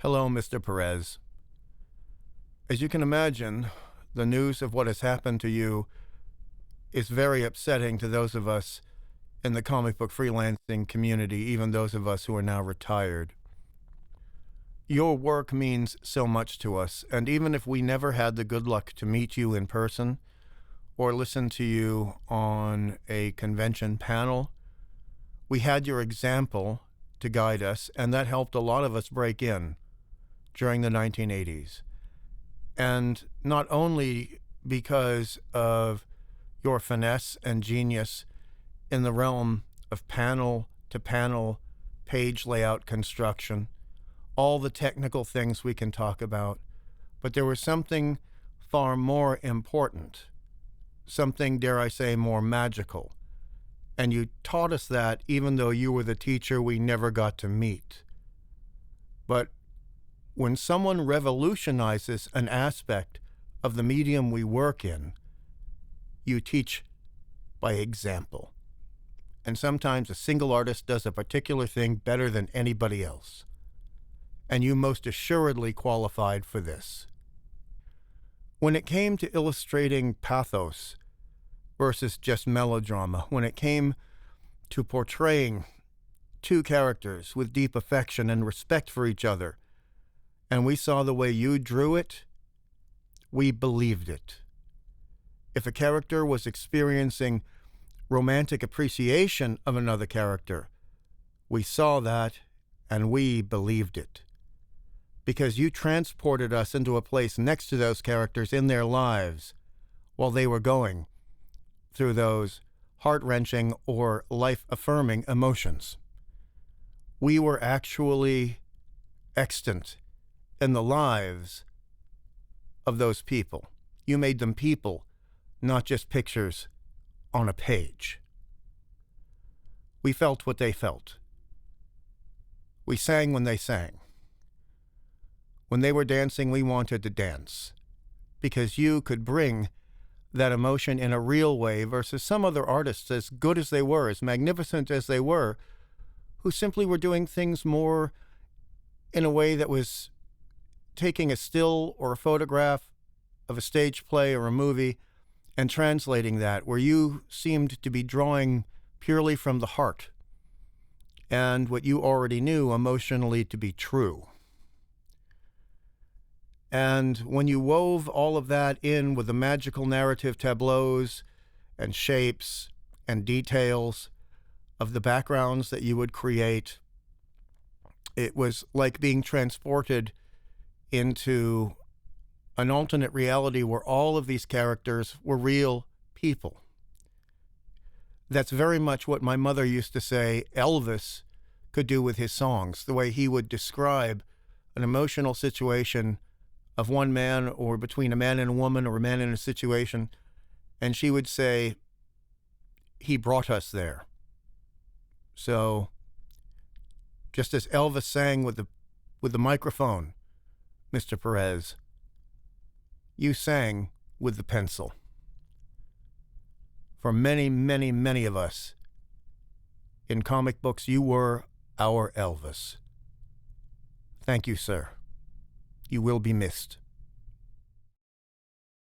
Hello, Mr. Perez. As you can imagine, the news of what has happened to you is very upsetting to those of us in the comic book freelancing community, even those of us who are now retired. Your work means so much to us, and even if we never had the good luck to meet you in person or listen to you on a convention panel, we had your example to guide us, and that helped a lot of us break in during the 1980s. And not only because of your finesse and genius in the realm of panel-to-panel page layout construction, all the technical things we can talk about, but there was something far more important, something, dare I say, more magical. And you taught us that even though you were the teacher we never got to meet. But when someone revolutionizes an aspect of the medium we work in, you teach by example. And sometimes a single artist does a particular thing better than anybody else. And you most assuredly qualified for this. When it came to illustrating pathos versus just melodrama, when it came to portraying two characters with deep affection and respect for each other, and we saw the way you drew it, we believed it. If a character was experiencing romantic appreciation of another character, we saw that and we believed it. Because you transported us into a place next to those characters in their lives while they were going through those heart-wrenching or life-affirming emotions. We were actually extant in the lives of those people. You made them people, not just pictures on a page. We felt what they felt. We sang when they sang. When they were dancing, we wanted to dance, because you could bring that emotion in a real way versus some other artists, as good as they were, as magnificent as they were, who simply were doing things more in a way that was taking a still or a photograph of a stage play or a movie and translating that, where you seemed to be drawing purely from the heart and what you already knew emotionally to be true. And when you wove all of that in with the magical narrative tableaus and shapes and details of the backgrounds that you would create, it was like being transported into an alternate reality where all of these characters were real people. That's very much what my mother used to say Elvis could do with his songs, the way he would describe an emotional situation of one man or between a man and a woman or a man in a situation, and she would say, he brought us there. So just as Elvis sang with the microphone, Mr. Perez, you sang with the pencil. For many, many, many of us, in comic books, you were our Elvis. Thank you, sir. You will be missed.